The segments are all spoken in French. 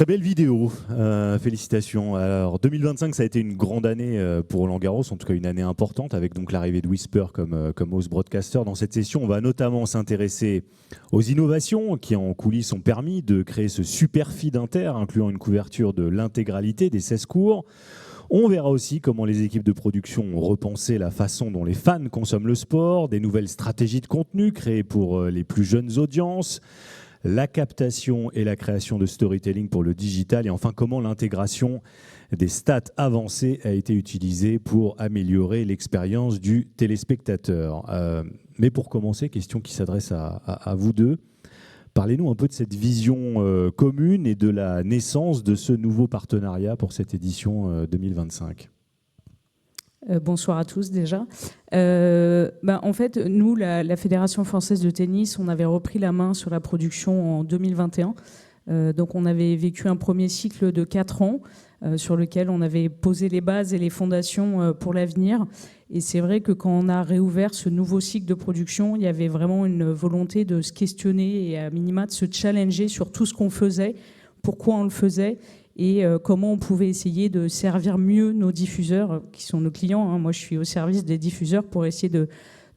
Très belle vidéo, félicitations. Alors 2025, ça a été une grande année pour Roland-Garros, en tout cas une année importante, avec donc l'arrivée de Whisper comme host broadcaster. Dans cette session, on va notamment s'intéresser aux innovations qui en coulisses ont permis de créer ce super feed inter, incluant une couverture de l'intégralité des 16 cours. On verra aussi comment les équipes de production ont repensé la façon dont les fans consomment le sport, des nouvelles stratégies de contenu créées pour les plus jeunes audiences, la captation et la création de storytelling pour le digital, et enfin comment l'intégration des stats avancées a été utilisée pour améliorer l'expérience du téléspectateur. Mais pour commencer, question qui s'adresse à vous deux. Parlez-nous un peu de cette vision commune et de la naissance de ce nouveau partenariat pour cette édition 2025. Bonsoir à tous déjà. En fait, nous, la Fédération française de tennis, on avait repris la main sur la production en 2021. Donc on avait vécu un premier cycle de 4 ans sur lequel on avait posé les bases et les fondations pour l'avenir. Et c'est vrai que quand on a réouvert ce nouveau cycle de production, il y avait vraiment une volonté de se questionner et à minima de se challenger sur tout ce qu'on faisait, pourquoi on le faisait et comment on pouvait essayer de servir mieux nos diffuseurs, qui sont nos clients. Moi, je suis au service des diffuseurs pour essayer de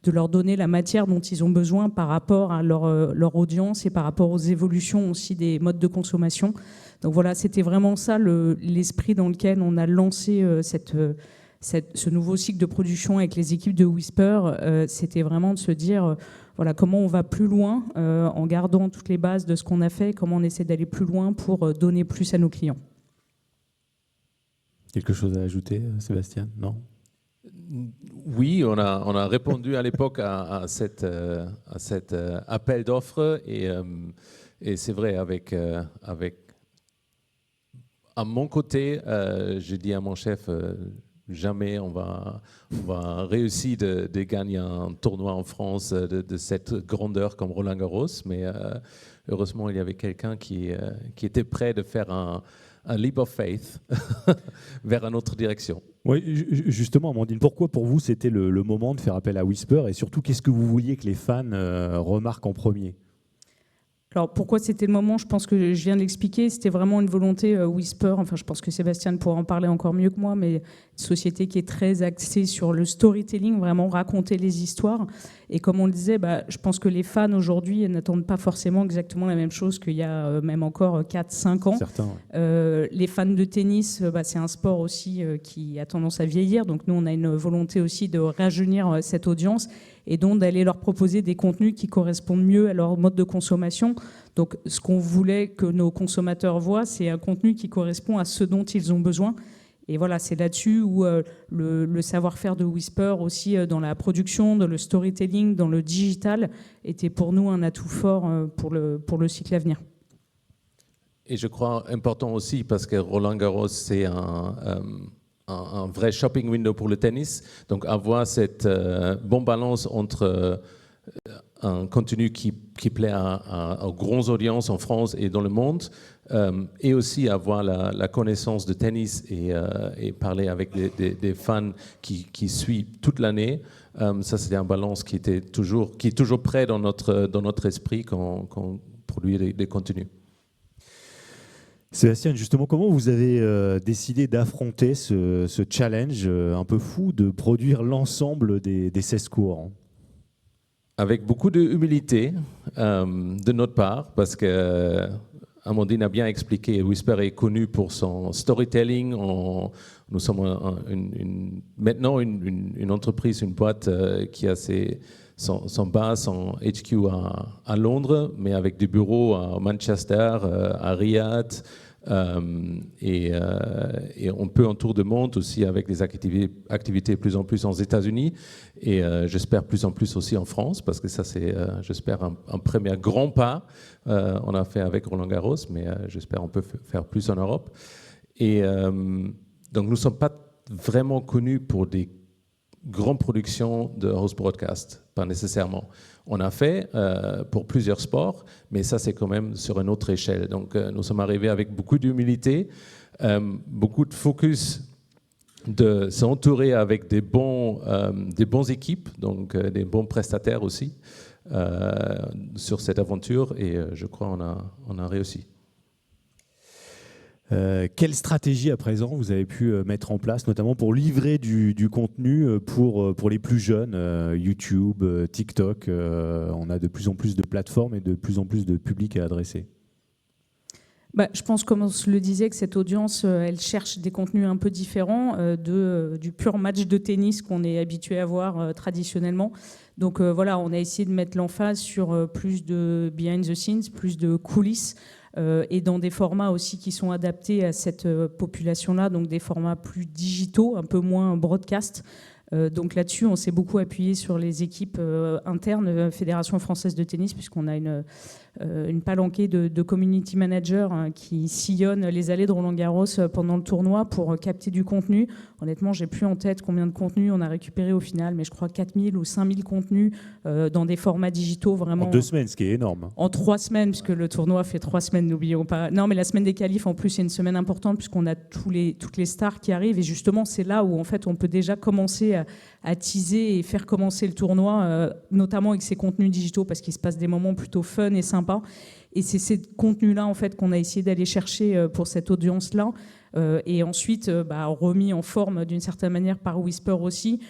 leur donner la matière dont ils ont besoin par rapport à leur audience et par rapport aux évolutions aussi des modes de consommation. Donc voilà, c'était vraiment ça l'esprit dans lequel on a lancé ce nouveau cycle de production avec les équipes de Whisper. C'était vraiment de se dire voilà, comment on va plus loin en gardant toutes les bases de ce qu'on a fait, comment on essaie d'aller plus loin pour donner plus à nos clients. Quelque chose à ajouter, Sébastien? Non? Oui, on a répondu à l'époque à cet appel d'offres et c'est vrai, avec à mon côté, je dis à mon chef, jamais on va réussir de gagner un tournoi en France de cette grandeur comme Roland-Garros, mais heureusement il y avait quelqu'un qui était prêt de faire un leap of faith vers une autre direction. Oui, justement, Amandine, pourquoi pour vous c'était le moment de faire appel à Whisper et surtout qu'est-ce que vous vouliez que les fans remarquent en premier? Alors pourquoi c'était le moment? Je pense que je viens de l'expliquer. C'était vraiment une volonté Whisper. Enfin, je pense que Sébastien pourra en parler encore mieux que moi, mais une société qui est très axée sur le storytelling, vraiment raconter les histoires. Et comme on le disait, je pense que les fans aujourd'hui n'attendent pas forcément exactement la même chose qu'il y a même encore 4-5 ans. Certains, ouais. Les fans de tennis, c'est un sport aussi qui a tendance à vieillir. Donc nous, on a une volonté aussi de rajeunir cette audience et donc d'aller leur proposer des contenus qui correspondent mieux à leur mode de consommation. Donc ce qu'on voulait que nos consommateurs voient, c'est un contenu qui correspond à ce dont ils ont besoin. Et voilà, c'est là-dessus où le savoir-faire de Whisper aussi dans la production, dans le storytelling, dans le digital, était pour nous un atout fort pour le cycle à venir. Et je crois important aussi parce que Roland-Garros, c'est un vrai shopping window pour le tennis. Donc avoir cette bonne balance entre un contenu qui plaît à grandes audiences en France et dans le monde, et aussi avoir la connaissance de tennis et parler avec des fans qui suivent toute l'année. Ça, c'est un balance qui est toujours prêt dans notre esprit quand on produit des contenus. Sébastien, justement, comment vous avez décidé d'affronter ce challenge un peu fou de produire l'ensemble des 16 cours? Avec beaucoup d'humilité de notre part, parce que Amandine a bien expliqué, Whisper est connu pour son storytelling. Nous sommes maintenant une entreprise, une boîte qui a son base, son HQ à Londres, mais avec des bureaux à Manchester, à Riyad, et un peu en tour de monde aussi avec des activités plus en plus aux États-Unis et j'espère plus en plus aussi en France parce que ça c'est, j'espère, un premier grand pas. On a fait avec Roland-Garros, mais j'espère on peut faire plus en Europe. Et donc nous ne sommes pas vraiment connus pour des grandes productions de host broadcast, pas nécessairement. On a fait pour plusieurs sports, mais ça c'est quand même sur une autre échelle. Donc nous sommes arrivés avec beaucoup d'humilité, beaucoup de focus, de s'entourer avec des bons équipes, donc des bons prestataires aussi sur cette aventure, et je crois on a réussi. Quelle stratégie à présent vous avez pu mettre en place, notamment pour livrer du contenu pour les plus jeunes, YouTube, TikTok, on a de plus en plus de plateformes et de plus en plus de publics à adresser. Je pense, comme on se le disait, que cette audience, elle cherche des contenus un peu différents du pur match de tennis qu'on est habitué à voir traditionnellement. Donc voilà, on a essayé de mettre l'emphase sur plus de behind the scenes, plus de coulisses, et dans des formats aussi qui sont adaptés à cette population-là, donc des formats plus digitaux, un peu moins broadcast. Donc là-dessus, on s'est beaucoup appuyé sur les équipes internes Fédération française de tennis, puisqu'on a une palanquée de community managers qui sillonnent les allées de Roland-Garros pendant le tournoi pour capter du contenu. Honnêtement, j'ai plus en tête combien de contenus on a récupéré au final, mais je crois 4000 ou 5000 contenus dans des formats digitaux vraiment. En 2 semaines, ce qui est énorme. En 3 semaines, puisque le tournoi fait 3 semaines, n'oublions pas. Non, mais la semaine des qualifs, en plus, c'est une semaine importante puisqu'on a toutes les stars qui arrivent. Et justement, c'est là où en fait, on peut déjà commencer à teaser et faire commencer le tournoi, notamment avec ces contenus digitaux, parce qu'il se passe des moments plutôt fun et sympas. Et c'est ces contenus-là en fait, qu'on a essayé d'aller chercher pour cette audience-là. Et ensuite, remis en forme d'une certaine manière par Whisper aussi,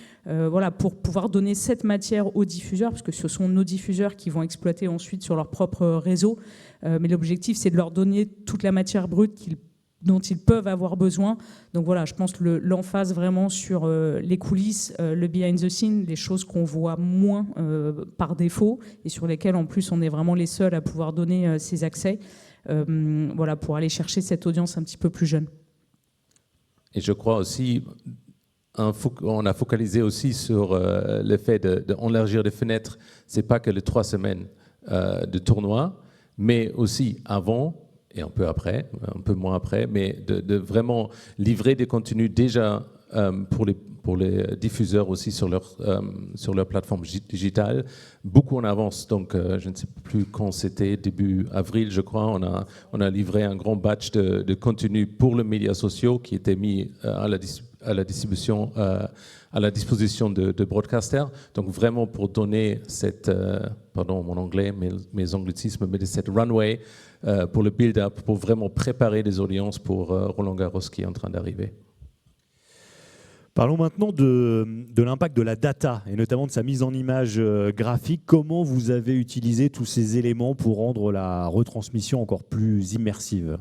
pour pouvoir donner cette matière aux diffuseurs, parce que ce sont nos diffuseurs qui vont exploiter ensuite sur leur propre réseau. Mais l'objectif, c'est de leur donner toute la matière brute dont ils peuvent avoir besoin. Donc voilà, je pense que l'emphase vraiment sur les coulisses, le behind the scene, les choses qu'on voit moins par défaut et sur lesquelles en plus on est vraiment les seuls à pouvoir donner ces accès, pour aller chercher cette audience un petit peu plus jeune. Et je crois aussi, on a focalisé aussi sur le fait d'élargir les fenêtres. C'est pas que les 3 semaines de tournoi, mais aussi avant et un peu après, un peu moins après, mais de vraiment livrer des contenus déjà pour les diffuseurs aussi sur leur plateforme digitale, beaucoup en avance. Donc, je ne sais plus quand c'était, début avril, je crois, on a livré un grand batch de contenu pour les médias sociaux qui était mis à la disposition de broadcasters. Donc, vraiment pour donner cette, pardon mon anglais, mes anglicismes, mais cette runway pour le build-up, pour vraiment préparer les audiences pour Roland-Garros qui est en train d'arriver. Parlons maintenant de l'impact de la data et notamment de sa mise en image graphique. Comment vous avez utilisé tous ces éléments pour rendre la retransmission encore plus immersive ?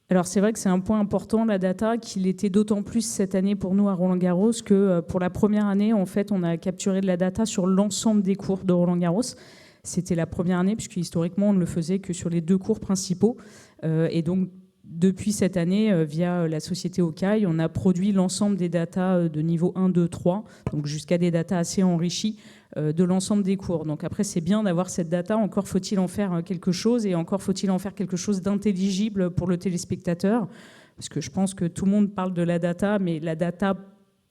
Alors c'est vrai que c'est un point important, la data, qu'il était d'autant plus cette année pour nous à Roland-Garros que pour la première année, en fait, on a capturé de la data sur l'ensemble des cours de Roland-Garros. C'était la première année, puisque historiquement, on ne le faisait que sur les 2 cours principaux. Et donc, depuis cette année, via la société Okai, on a produit l'ensemble des datas de niveau 1, 2, 3, donc jusqu'à des datas assez enrichies de l'ensemble des cours. Donc après, c'est bien d'avoir cette data, encore faut-il en faire quelque chose, et encore faut-il en faire quelque chose d'intelligible pour le téléspectateur, parce que je pense que tout le monde parle de la data, mais la data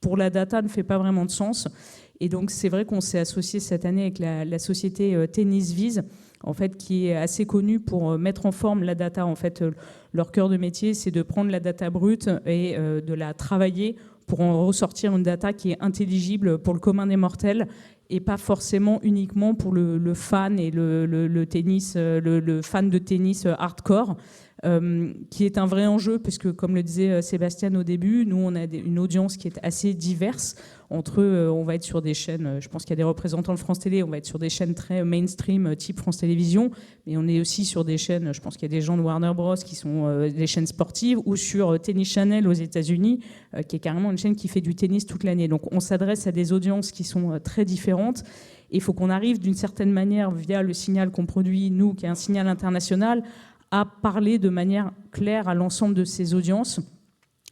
pour la data ne fait pas vraiment de sens. Et donc, c'est vrai qu'on s'est associé cette année avec la société TennisViz, en fait, qui est assez connue pour mettre en forme la data. En fait, leur cœur de métier, c'est de prendre la data brute et de la travailler pour en ressortir une data qui est intelligible pour le commun des mortels et pas forcément uniquement pour le fan et le tennis, le fan de tennis hardcore. Qui est un vrai enjeu, puisque comme le disait Sébastien au début, nous on a une audience qui est assez diverse. Entre on va être sur des chaînes, je pense qu'il y a des représentants de France Télé, on va être sur des chaînes très mainstream type France Télévisions, mais on est aussi sur des chaînes, je pense qu'il y a des gens de Warner Bros qui sont des chaînes sportives, ou sur Tennis Channel aux États-Unis, qui est carrément une chaîne qui fait du tennis toute l'année. Donc on s'adresse à des audiences qui sont très différentes. Il faut qu'on arrive d'une certaine manière, via le signal qu'on produit, nous, qui est un signal international, à parler de manière claire à l'ensemble de ces audiences.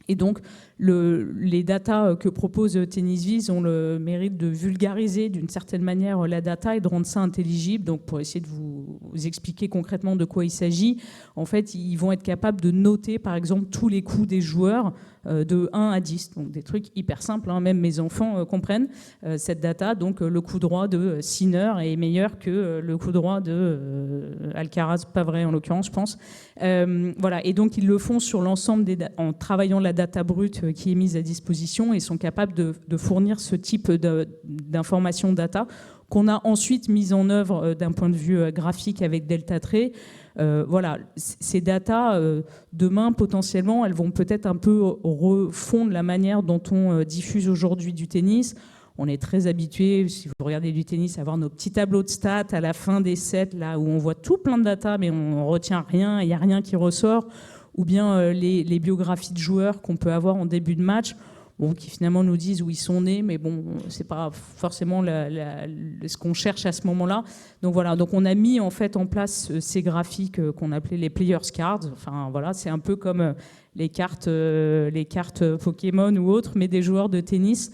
Et donc, les datas que propose TennisViz ont le mérite de vulgariser d'une certaine manière la data et de rendre ça intelligible. Donc, pour essayer de vous expliquer concrètement de quoi il s'agit, en fait, ils vont être capables de noter, par exemple, tous les coups des joueurs de 1 à 10. Donc, des trucs hyper simples, hein. Même mes enfants comprennent cette data. Donc, le coup droit de Sinner est meilleur que le coup droit de Alcaraz, pas vrai en l'occurrence, je pense. Voilà. Et donc, ils le font sur l'ensemble en travaillant la data brute qui est mise à disposition et sont capables de fournir ce type d'informations data qu'on a ensuite mise en œuvre d'un point de vue graphique avec DeltaTree. Voilà, ces datas, demain, potentiellement, elles vont peut-être un peu refondre la manière dont on diffuse aujourd'hui du tennis. On est très habitué, si vous regardez du tennis, à avoir nos petits tableaux de stats à la fin des sets, là où on voit tout plein de data, mais on ne retient rien, il n'y a rien qui ressort. Ou bien les biographies de joueurs qu'on peut avoir en début de match, qui finalement nous disent où ils sont nés, mais bon, c'est pas forcément ce qu'on cherche à ce moment-là. Donc voilà, donc on a mis en fait en place ces graphiques qu'on appelait les players cards. Enfin voilà, c'est un peu comme les cartes Pokémon ou autres, mais des joueurs de tennis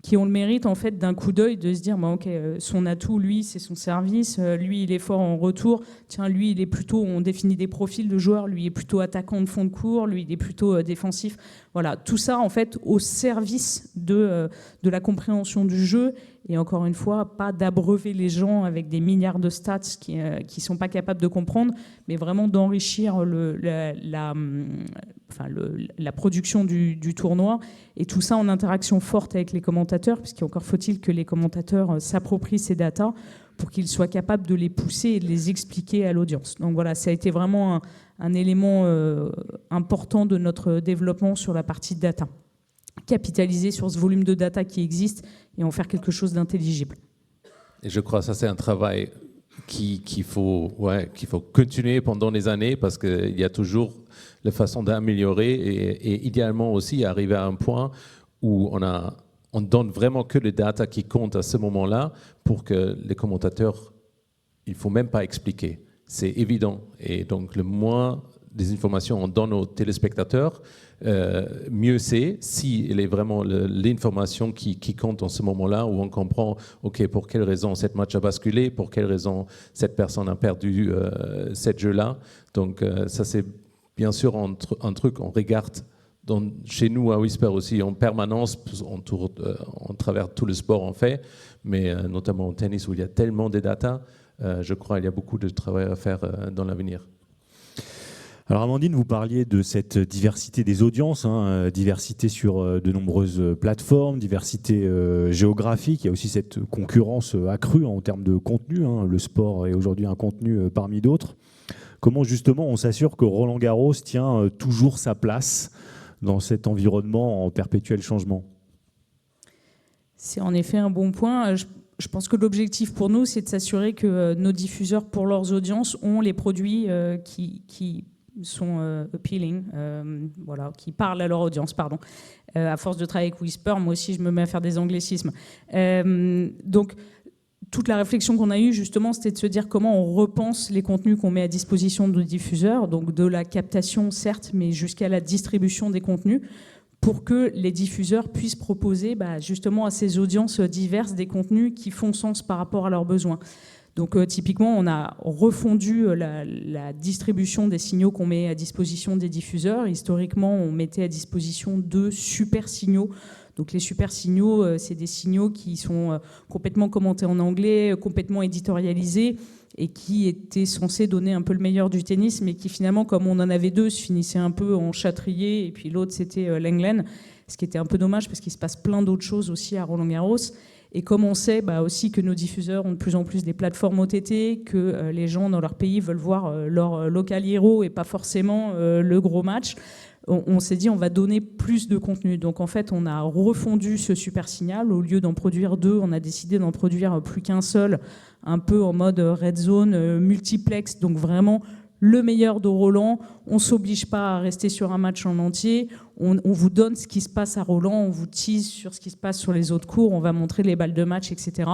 qui ont le mérite en fait d'un coup d'œil de se dire ok, son atout, lui, c'est son service, lui, il est fort en retour, tiens, lui, il est plutôt, on définit des profils de joueurs, lui, il est plutôt attaquant de fond de cours, lui, il est plutôt défensif. Voilà, tout ça en fait au service de la compréhension du jeu, et encore une fois, pas d'abreuver les gens avec des milliards de stats qui sont pas capables de comprendre, mais vraiment d'enrichir la production du tournoi, et tout ça en interaction forte avec les commentateurs, puisqu'encore faut-il que les commentateurs s'approprient ces datas pour qu'ils soient capables de les pousser et de les expliquer à l'audience. Donc voilà, ça a été vraiment un élément important de notre développement sur la partie data. Capitaliser sur ce volume de data qui existe et en faire quelque chose d'intelligible. Et je crois que ça, c'est un travail qu'il faut continuer pendant les années, parce qu'il y a toujours la façon d'améliorer et idéalement aussi arriver à un point où on donne vraiment que les data qui comptent à ce moment-là, pour que les commentateurs, il ne faut même pas expliquer. C'est évident. Et donc, le moins des informations on donne aux téléspectateurs, mieux c'est, si elle est vraiment l'information qui compte en ce moment-là, où on comprend, ok, pour quelle raison cette match a basculé, pour quelle raison cette personne a perdu cette jeu-là. Donc ça, c'est bien sûr un truc qu'on regarde chez nous à Whisper aussi en permanence, on travers tout le sport en fait, mais notamment au tennis où il y a tellement de data, je crois qu'il y a beaucoup de travail à faire dans l'avenir. Alors Amandine, vous parliez de cette diversité des audiences, diversité sur de nombreuses plateformes, diversité géographique. Il y a aussi cette concurrence accrue en termes de contenu. Le sport est aujourd'hui un contenu parmi d'autres. Comment justement on s'assure que Roland-Garros tient toujours sa place dans cet environnement en perpétuel changement? C'est en effet un bon point. Je pense que l'objectif pour nous, c'est de s'assurer que nos diffuseurs, pour leurs audiences, ont les produits qui sont appealing, qui parlent à leur audience, pardon. À force de travailler avec Whisper, moi aussi, je me mets à faire des anglicismes. Donc, toute la réflexion qu'on a eue, justement, c'était de se dire comment on repense les contenus qu'on met à disposition de nos diffuseurs, donc de la captation, certes, mais jusqu'à la distribution des contenus, pour que les diffuseurs puissent proposer justement à ces audiences diverses des contenus qui font sens par rapport à leurs besoins. Donc typiquement, on a refondu la distribution des signaux qu'on met à disposition des diffuseurs. Historiquement, on mettait à disposition 2 super signaux. Donc les super signaux, c'est des signaux qui sont complètement commentés en anglais, complètement éditorialisés, et qui étaient censés donner un peu le meilleur du tennis, mais qui finalement, comme on en avait 2, se finissaient un peu en châtrier, et puis l'autre c'était l'England, ce qui était un peu dommage parce qu'il se passe plein d'autres choses aussi à Roland-Garros. Et comme on sait aussi que nos diffuseurs ont de plus en plus des plateformes OTT, que les gens dans leur pays veulent voir leur local hero et pas forcément le gros match, on s'est dit on va donner plus de contenu. Donc en fait, on a refondu ce super signal. Au lieu d'en produire 2, on a décidé d'en produire plus qu'un seul, un peu en mode red zone, multiplex, donc vraiment le meilleur de Roland. On ne s'oblige pas à rester sur un match en entier. On vous donne ce qui se passe à Roland, on vous tease sur ce qui se passe sur les autres cours, on va montrer les balles de match, etc.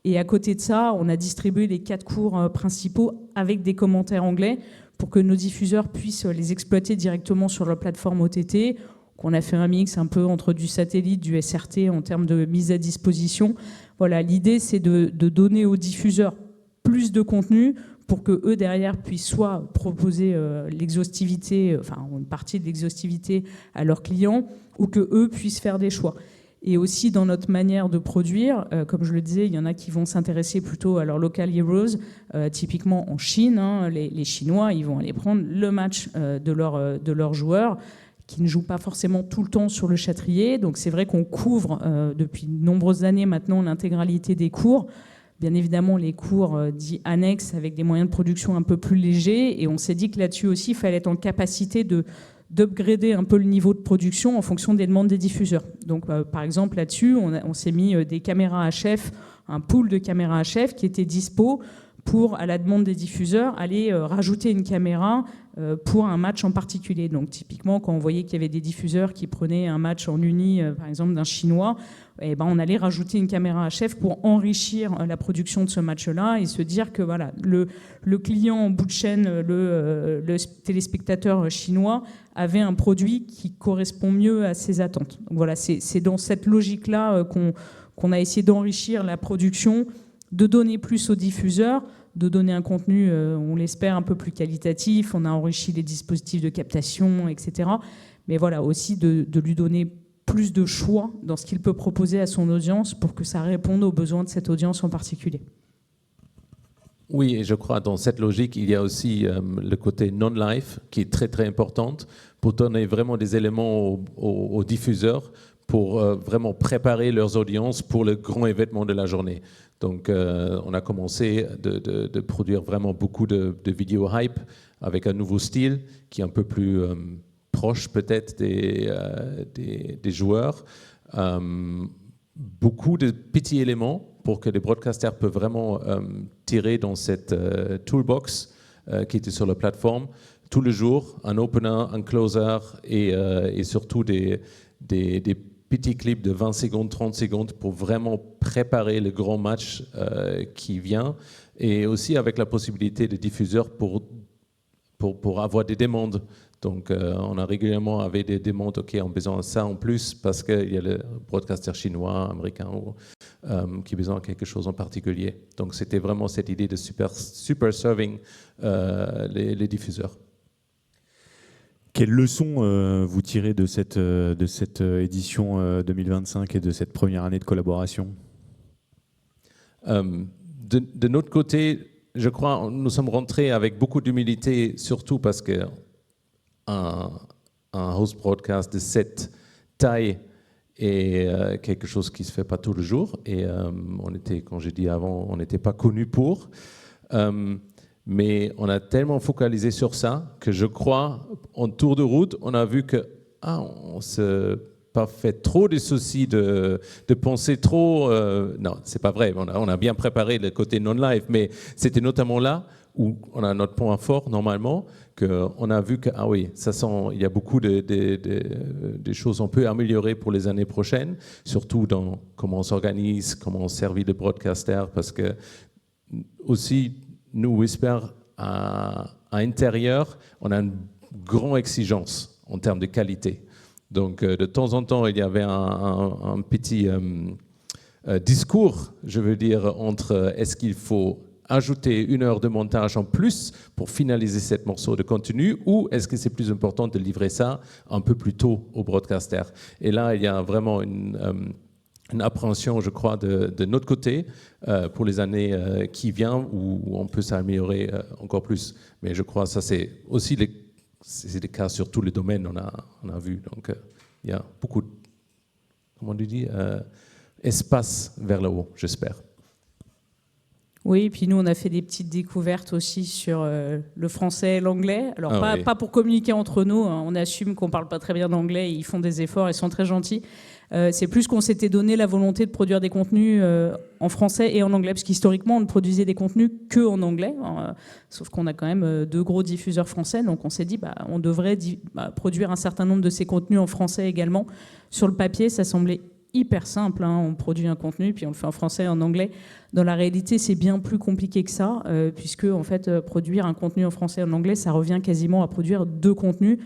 Et à côté de ça, on a distribué les 4 cours principaux avec des commentaires anglais pour que nos diffuseurs puissent les exploiter directement sur leur plateforme OTT. On a fait un mix un peu entre du satellite, du SRT en termes de mise à disposition. Voilà, l'idée, c'est de donner aux diffuseurs plus de contenu pour que eux derrière puissent soit proposer l'exhaustivité, enfin une partie de l'exhaustivité à leurs clients, ou que eux puissent faire des choix. Et aussi dans notre manière de produire, comme je le disais, il y en a qui vont s'intéresser plutôt à leurs local heroes, typiquement en Chine, les Chinois, ils vont aller prendre le match de leurs joueurs, qui ne jouent pas forcément tout le temps sur le châtrier. Donc c'est vrai qu'on couvre depuis de nombreuses années maintenant l'intégralité des cours. bien évidemment les cours dits annexes avec des moyens de production un peu plus légers. Et on s'est dit que là-dessus aussi, il fallait être en capacité d'upgrader un peu le niveau de production en fonction des demandes des diffuseurs. Donc, par exemple, là-dessus, on s'est mis des caméras HF, un pool de caméras HF qui était dispo pour, à la demande des diffuseurs, aller rajouter une caméra pour un match en particulier. Donc, typiquement, quand on voyait qu'il y avait des diffuseurs qui prenaient un match en uni, par exemple, d'un Chinois, eh ben, on allait rajouter une caméra HF pour enrichir la production de ce match-là et se dire que voilà, le client en bout de chaîne, le téléspectateur chinois, avait un produit qui correspond mieux à ses attentes. Donc, voilà, c'est dans cette logique-là qu'on a essayé d'enrichir la production, de donner plus aux diffuseurs, de donner un contenu, on l'espère, un peu plus qualitatif. On a enrichi les dispositifs de captation, etc. Mais voilà, aussi de lui donner plus de choix dans ce qu'il peut proposer à son audience pour que ça réponde aux besoins de cette audience en particulier. Oui, et je crois dans cette logique, il y a aussi le côté non-live qui est très très important pour donner vraiment des éléments aux diffuseurs pour vraiment préparer leurs audiences pour le grand événement de la journée. Donc, on a commencé de produire vraiment beaucoup de vidéos hype avec un nouveau style qui est un peu plus proche peut-être des joueurs. Beaucoup de petits éléments pour que les broadcasters peuvent vraiment tirer dans cette toolbox qui était sur la plateforme tout le jour, un opener, un closer et surtout des petits clips de 20 secondes, 30 secondes pour vraiment préparer le grand match qui vient, et aussi avec la possibilité des diffuseurs pour avoir des demandes. Donc on a régulièrement avait des demandes, OK, on a besoin de ça en plus parce qu'il y a le broadcaster chinois, américain qui a besoin de quelque chose en particulier. Donc c'était vraiment cette idée de super serving les diffuseurs. Quelles leçons vous tirez de cette édition 2025 et de cette première année de collaboration ? De notre côté, je crois nous sommes rentrés avec beaucoup d'humilité, surtout parce que un host broadcast de cette taille est quelque chose qui ne se fait pas tous les jours. Et on était, comme j'ai dit avant, on n'était pas connus pour. Mais on a tellement focalisé sur ça que je crois, en tour de route, on a vu que on ne s'est pas fait trop de soucis de penser trop. Non, c'est pas vrai. On a bien préparé le côté non-live, mais c'était notamment là où on a notre point fort normalement, qu'on a vu que oui, il y a beaucoup de choses qu'on peut améliorer pour les années prochaines, surtout dans comment on s'organise, comment on servit les broadcasters, parce que aussi nous, Whisper, à intérieur, on a une grande exigence en termes de qualité. Donc, de temps en temps, il y avait un petit discours, je veux dire, entre est-ce qu'il faut ajouter 1 heure de montage en plus pour finaliser ce morceau de contenu, ou est-ce que c'est plus important de livrer ça un peu plus tôt au broadcaster. Et là, il y a vraiment une appréhension, je crois, de notre côté pour les années qui viennent, où on peut s'améliorer encore plus. Mais je crois que ça, c'est aussi c'est le cas sur tous les domaines, on a vu. Donc, il y a beaucoup, comment on dit, espace vers le haut, j'espère. Oui, et puis nous, on a fait des petites découvertes aussi sur le français et l'anglais. Alors, pas pour communiquer entre nous, hein. On assume qu'on ne parle pas très bien d'anglais, ils font des efforts, ils sont très gentils. C'est plus qu'on s'était donné la volonté de produire des contenus en français et en anglais, parce qu'historiquement, on ne produisait des contenus qu'en anglais, hein, sauf qu'on a quand même 2 gros diffuseurs français, donc on s'est dit on devrait produire un certain nombre de ces contenus en français également. Sur le papier, ça semblait hyper simple, hein. On produit un contenu, puis on le fait en français et en anglais. Dans la réalité, c'est bien plus compliqué que ça, puisque en fait, produire un contenu en français et en anglais, ça revient quasiment à produire 2 contenus.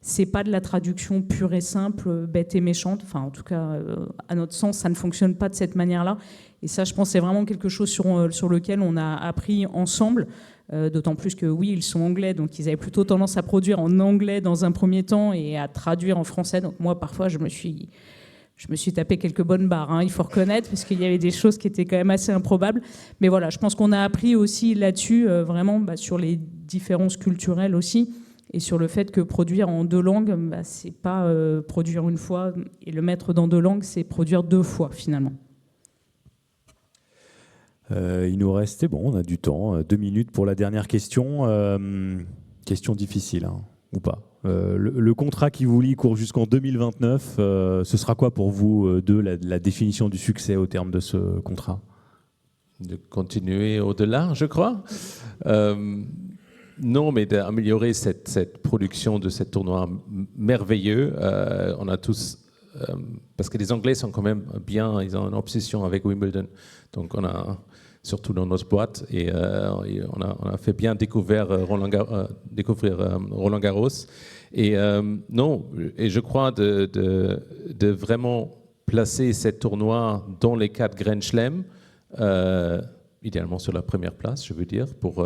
C'est pas de la traduction pure et simple, bête et méchante. Enfin, en tout cas, à notre sens, ça ne fonctionne pas de cette manière-là. Et ça, je pense, c'est vraiment quelque chose sur lequel on a appris ensemble. D'autant plus que, oui, ils sont anglais, donc ils avaient plutôt tendance à produire en anglais dans un premier temps et à traduire en français. Donc moi, parfois, je me suis tapé quelques bonnes barres, hein, il faut reconnaître, parce qu'il y avait des choses qui étaient quand même assez improbables. Mais voilà, je pense qu'on a appris aussi là-dessus, vraiment, sur les différences culturelles aussi, et sur le fait que produire en 2 langues, c'est pas produire une fois, et le mettre dans 2 langues, c'est produire 2 fois, finalement. Il nous restait, bon, on a du temps, 2 minutes pour la dernière question. Question difficile, hein, ou pas. Le contrat qui vous lie court jusqu'en 2029. Ce sera quoi pour vous la définition du succès au terme de ce contrat? De continuer au-delà, je crois. Non, mais d'améliorer cette production de ce tournoi merveilleux. On a tous... parce que les Anglais sont quand même bien, ils ont une obsession avec Wimbledon. Donc on a, surtout dans notre boîte, et on a fait bien découvrir Roland Garros. Et non, et je crois de vraiment placer ce tournoi dans les 4 Grand Chelem, idéalement sur la première place, je veux dire, pour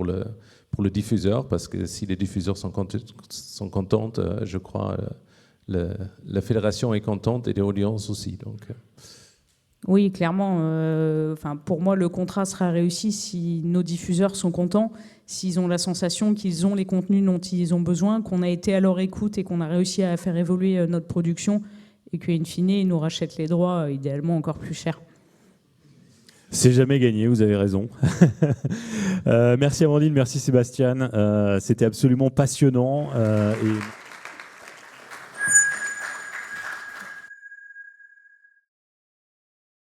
le diffuseur, parce que si les diffuseurs sont contentes, je crois la fédération est contente et les audiences aussi. Donc. Oui, clairement. Pour moi, le contrat sera réussi si nos diffuseurs sont contents, s'ils ont la sensation qu'ils ont les contenus dont ils ont besoin, qu'on a été à leur écoute et qu'on a réussi à faire évoluer notre production et qu'in fine, ils nous rachètent les droits, idéalement encore plus cher. C'est jamais gagné, vous avez raison. Merci Amandine, merci Sébastien. C'était absolument passionnant. Et